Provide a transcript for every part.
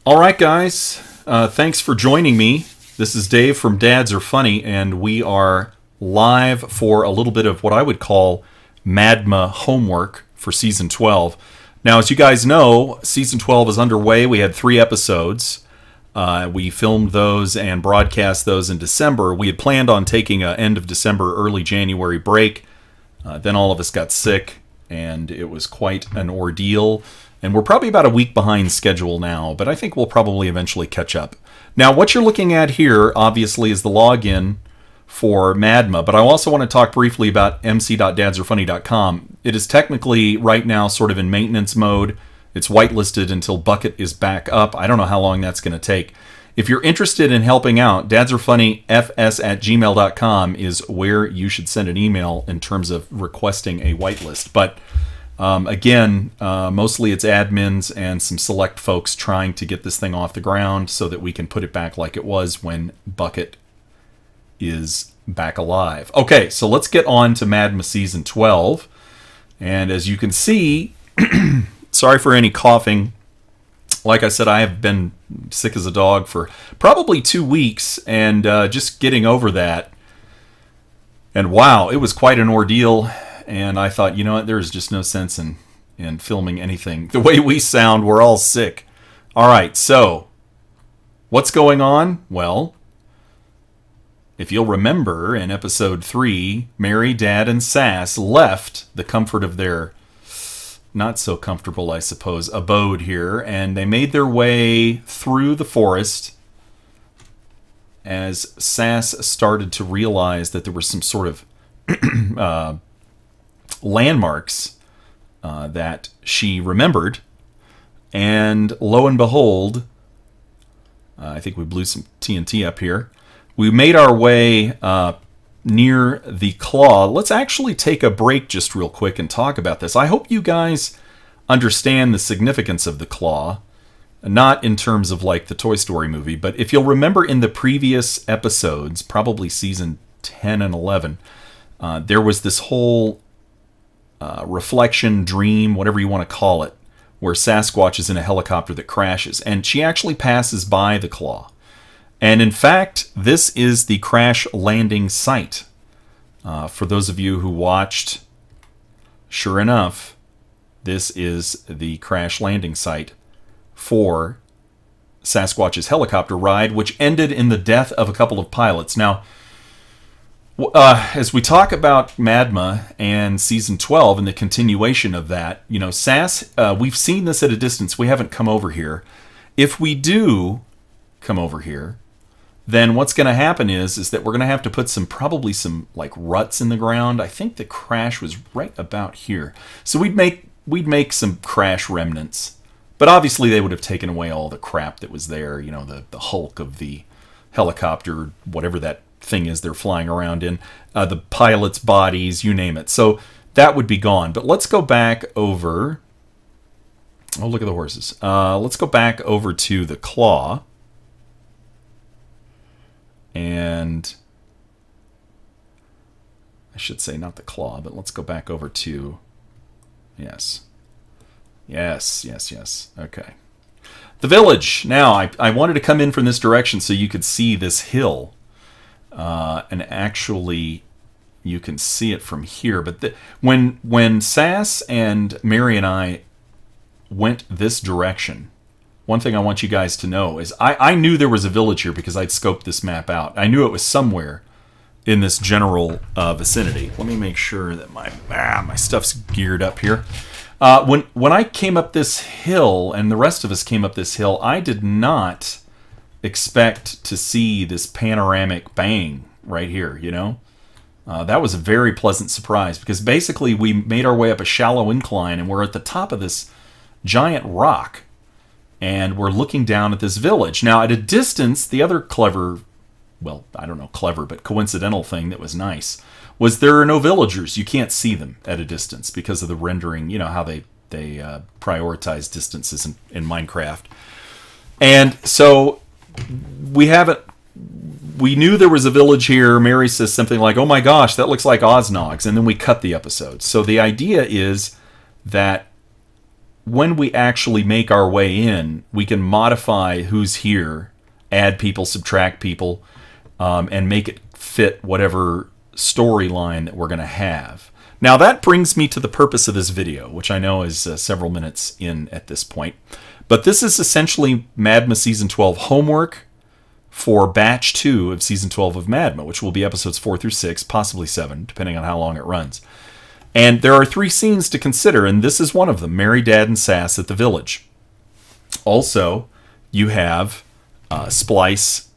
All right, guys. Thanks for joining me. This is Dave from dadsRfunny, and we are live for a little bit of what I would call MADMA homework for Season 12. Now, as you guys know, Season 12 is underway. We had 3 episodes. We filmed those and broadcast those in December. We had planned on taking an end of December, early January break. Then all of us got sick, and it was quite an ordeal. And we're probably about a week behind schedule now, but I think we'll probably eventually catch up. Now, what you're looking at here, obviously, is the login for MADMA, but I also want to talk briefly about mc.dadsRfunny.com. It is technically, right now, sort of in maintenance mode. It's whitelisted until Bucket is back up. I don't know how long that's going to take. If you're interested in helping out, dadsRfunnyfs@gmail.com is where you should send an email in terms of requesting a whitelist. But again, mostly it's admins and some select folks trying to get this thing off the ground so that we can put it back like it was when Bucket is back alive. Okay, so let's get on to MADMA Season 12. And as you can see, sorry for any coughing. Like I said, I have been sick as a dog for probably 2 weeks, and just getting over that. And wow, it was quite an ordeal. And I thought, you know what, there's just no sense in filming anything. The way we sound, we're all sick. All right, so what's going on? Well, if you'll remember, in episode 3, Mary, Dad, and Sas left the comfort of their not so comfortable, I suppose, abode here, and they made their way through the forest as Sas started to realize that there was some sort of landmarks that she remembered, and lo and behold, I think we blew some TNT up here. We made our way near the claw. Let's actually take a break just real quick and talk about this. I hope you guys understand the significance of the claw, not in terms of like the Toy Story movie, but if you'll remember in the previous episodes, probably season 10 and 11, there was this whole reflection, dream, whatever you want to call it, where Sasquatch is in a helicopter that crashes, and she actually passes by the claw. And in fact, this is the crash landing site. For those of you who watched, sure enough, this is the crash landing site for Sasquatch's helicopter ride, which ended in the death of a couple of pilots. Now, as we talk about MADMA and Season 12 and the continuation of that, you know, Sas, we've seen this at a distance. We haven't come over here. If we do come over here, then what's going to happen is that we're going to have to put probably some like ruts in the ground. I think the crash was right about here. So we'd make some crash remnants. But obviously they would have taken away all the crap that was there, you know, the hulk of the helicopter, whatever that thing is they're flying around in, the pilots' bodies, you name it. So that would be gone. But let's go back over. Oh, look at the horses. Let's go back over to the claw. And I should say not the claw, but let's go back over to, yes. Yes. Okay. The village. Now, I wanted to come in from this direction so you could see this hill. And actually, you can see it from here. But when Sas and Mary and I went this direction, one thing I want you guys to know is I knew there was a village here because I'd scoped this map out. I knew it was somewhere in this general vicinity. Let me make sure that my stuff's geared up here. When I came up this hill, and the rest of us came up this hill, I did not expect to see this panoramic bang right here, you know? That was a very pleasant surprise because basically we made our way up a shallow incline and we're at the top of this giant rock. And we're looking down at this village. Now, at a distance, the other clever, well, I don't know, clever, but coincidental thing that was nice was there are no villagers. You can't see them at a distance because of the rendering, you know, how they prioritize distances in Minecraft. And so we knew there was a village here. Mary says something like, oh my gosh, that looks like Oznog's. And then we cut the episode. So the idea is that when we actually make our way in, we can modify who's here, add people, subtract people, and make it fit whatever storyline that we're going to have. Now that brings me to the purpose of this video, which I know is several minutes in at this point. But this is essentially MADMA Season 12 homework for Batch 2 of Season 12 of MADMA, which will be episodes 4 through 6, possibly 7, depending on how long it runs. And there are 3 scenes to consider, and this is one of them, Mary, Dad, and Sas at the village. Also, you have Splice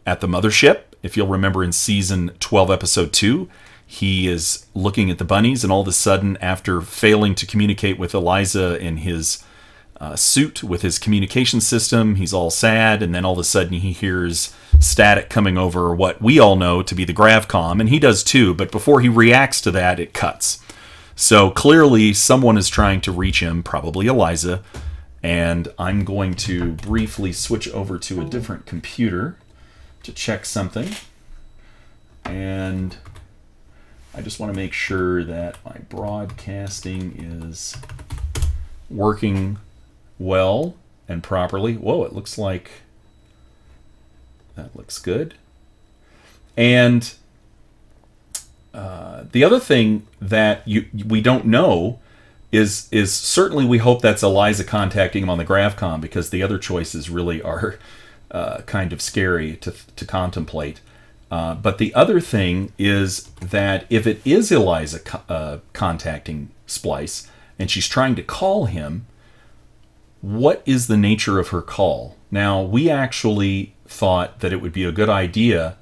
at the mothership. If you'll remember in Season 12, Episode 2, he is looking at the bunnies, and all of a sudden, after failing to communicate with Eliza in his suit with his communication system, he's all sad, and then all of a sudden he hears static coming over what we all know to be the gravcom, and he does too, but before he reacts to that, it cuts. So clearly someone is trying to reach him, probably Eliza, and I'm going to briefly switch over to a different computer to check something. And I just want to make sure that my broadcasting is working well and properly. Whoa, it looks like that looks good. And the other thing that we don't know is certainly we hope that's Eliza contacting him on the gravcom, because the other choices really are kind of scary to contemplate. But the other thing is that if it is Eliza contacting Splice and she's trying to call him, what is the nature of her call? Now, we actually thought that it would be a good idea,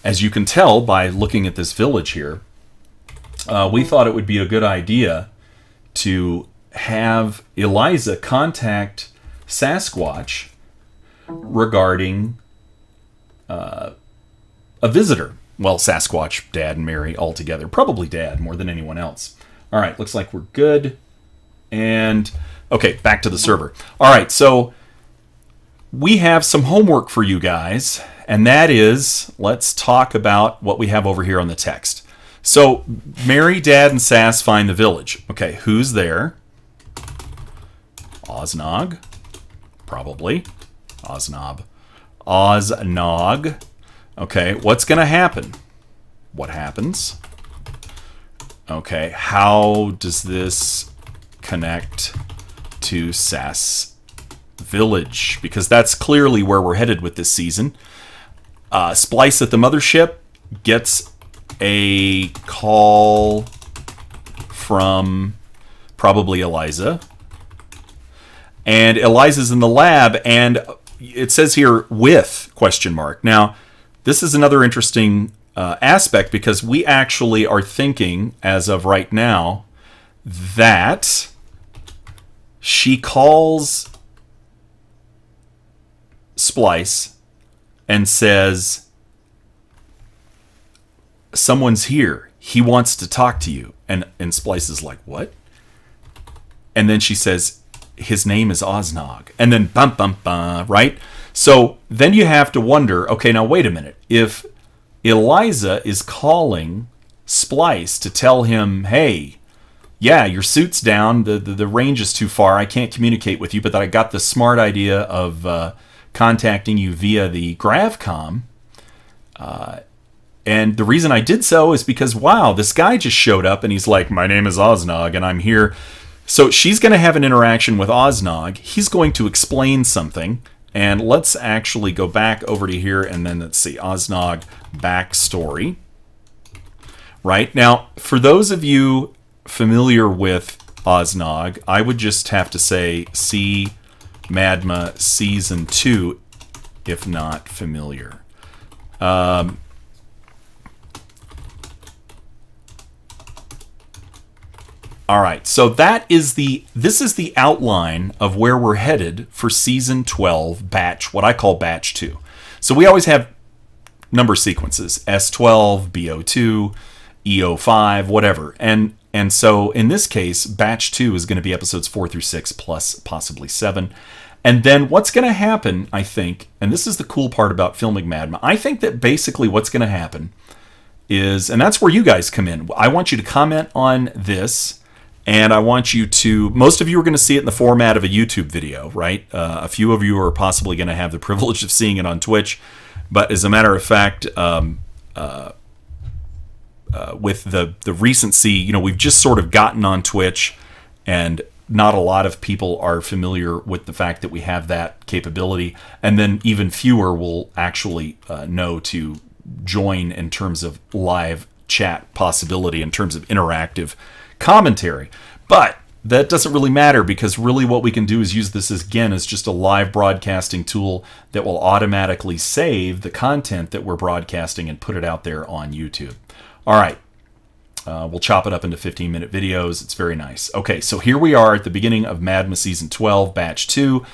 as you can tell by looking at this village here, we thought it would be a good idea to have Eliza contact Sasquatch regarding a visitor. Well, Sasquatch, Dad, and Mary all together. Probably Dad more than anyone else. All right, looks like we're good. And, okay, back to the server. All right, so we have some homework for you guys, and that is, let's talk about what we have over here on the text. So, Mary, Dad, and Sas find the village. Okay, who's there? Oznog. Probably. Oznog. Okay, what's going to happen? What happens? Okay, how does this connect to Sas Village? Because that's clearly where we're headed with this season. Splice at the mothership gets a call from probably Eliza. And Eliza's in the lab, and it says here, with, question mark. Now, this is another interesting aspect, because we actually are thinking, as of right now, that she calls Splice and says, someone's here. He wants to talk to you. And Splice is like, what? And then she says, his name is Oznog. And then bum, bum, bum, right? So then you have to wonder, okay, now wait a minute. If Eliza is calling Splice to tell him, hey, yeah, your suit's down, the range is too far, I can't communicate with you, but that I got the smart idea of contacting you via the gravcom. And the reason I did so is because, wow, this guy just showed up and he's like, my name is Oznog and I'm here. So she's going to have an interaction with Oznog. He's going to explain something. And let's actually go back over to here and then let's see, Oznog backstory. Right? Now, for those of you familiar with Oznog, I would just have to say see MADMA Season 2 if not familiar. All right, so this is the outline of where we're headed for Season 12 batch, what I call Batch 2. So we always have number sequences, S12, BO2, EO5, whatever. And so in this case, Batch 2 is going to be episodes 4 through 6 plus possibly 7. And then what's going to happen, I think, and this is the cool part about filming MADMA, I think that basically what's going to happen is, and that's where you guys come in, I want you to comment on this. And I want you to, most of you are going to see it in the format of a YouTube video, right? A few of you are possibly going to have the privilege of seeing it on Twitch. But as a matter of fact, with the recency, you know, we've just sort of gotten on Twitch, and not a lot of people are familiar with the fact that we have that capability. And then even fewer will actually know to join in terms of live chat possibility, in terms of interactive commentary. But that doesn't really matter, because really what we can do is use this again as just a live broadcasting tool that will automatically save the content that we're broadcasting and put it out there on YouTube. All right, we'll chop it up into 15-minute videos. It's very nice. Okay, so here we are at the beginning of MADMA Season 12, Batch 2.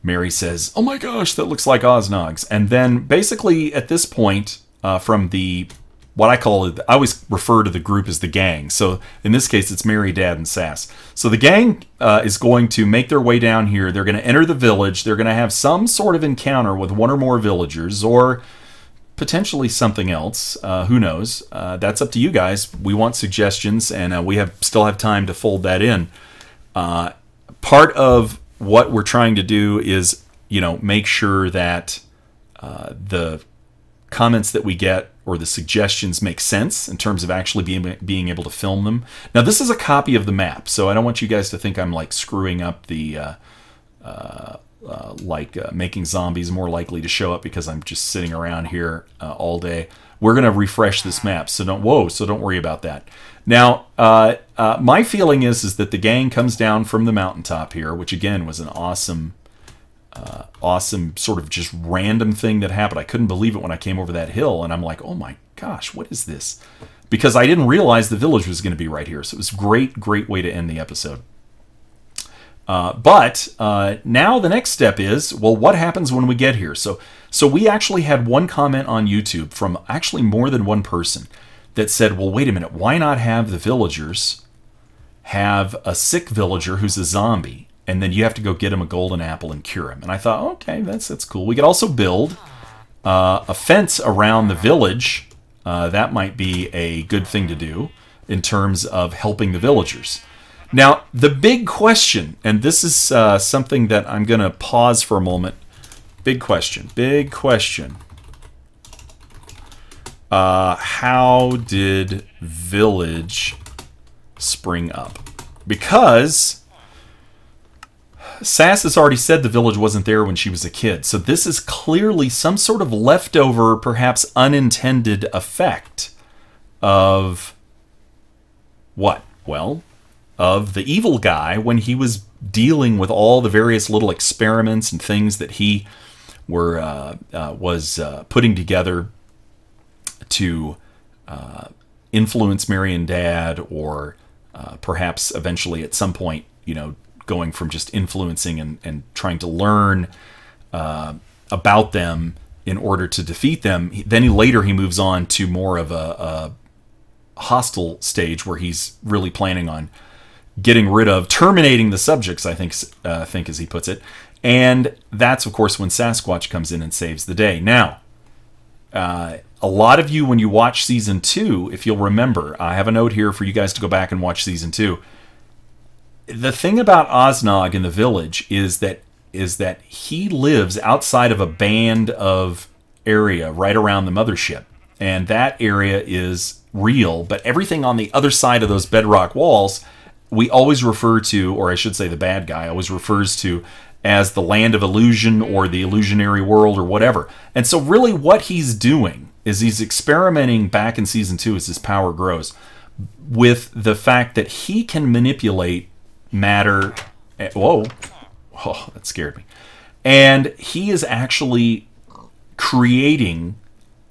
Mary says, oh my gosh, that looks like Oznog's. And then basically at this point, from the, what I call it, I always refer to the group as the gang. So in this case, it's Mary, Dad, and Sas. So the gang is going to make their way down here. They're going to enter the village. They're going to have some sort of encounter with one or more villagers, or potentially something else. Who knows? That's up to you guys. We want suggestions, and we still have time to fold that in. Part of what we're trying to do is, you know, make sure that the comments that we get or the suggestions make sense in terms of actually being able to film them. Now, this is a copy of the map, so I don't want you guys to think I'm like screwing up the making zombies more likely to show up because I'm just sitting around here all day. We're going to refresh this map, so don't worry about that. Now, my feeling is that the gang comes down from the mountaintop here, which again was an awesome sort of just random thing that happened. I couldn't believe it when I came over that hill, and I'm like, oh my gosh, what is this? Because I didn't realize the village was going to be right here, so it was a great way to end the episode. But now the next step is, well, what happens when we get here? So we actually had one comment on YouTube from actually more than one person that said, well, wait a minute, why not have the villagers have a sick villager who's a zombie, and then you have to go get him a golden apple and cure him? And I thought, okay, that's cool. We could also build a fence around the village. That might be a good thing to do in terms of helping the villagers. Now, the big question, and this is something that I'm going to pause for a moment. Big question. How did village spring up? Because Sas has already said the village wasn't there when she was a kid. So this is clearly some sort of leftover, perhaps unintended effect of what? Well, of the evil guy when he was dealing with all the various little experiments and things that he was putting together to influence Mary and Dad, or perhaps eventually at some point, you know, going from just influencing and trying to learn about them in order to defeat them. Then later he moves on to more of a hostile stage where he's really planning on getting rid of, terminating the subjects, I think as he puts it. And that's, of course, when Sasquatch comes in and saves the day. Now, a lot of you, when you watch Season 2, if you'll remember, I have a note here for you guys to go back and watch Season 2. The thing about Oznog in the village is that he lives outside of a band of area right around the mothership. And that area is real, but everything on the other side of those bedrock walls we always refer to, or I should say the bad guy always refers to, as the land of illusion or the illusionary world or whatever. And so really what he's doing is he's experimenting back in Season 2 as his power grows with the fact that he can manipulate matter. Whoa. Oh, that scared me. And he is actually creating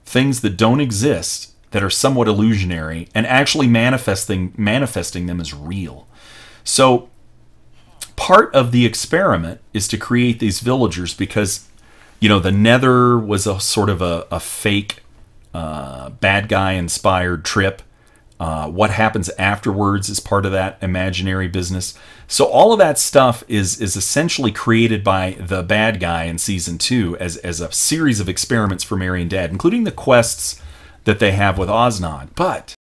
things that don't exist, that are somewhat illusionary, and actually manifesting them as real. So part of the experiment is to create these villagers because, you know, the Nether was a sort of a fake bad guy inspired trip. What happens afterwards is part of that imaginary business. So all of that stuff is essentially created by the bad guy in Season 2 as a series of experiments for Mary and Dad, including the quests that they have with Oznog. But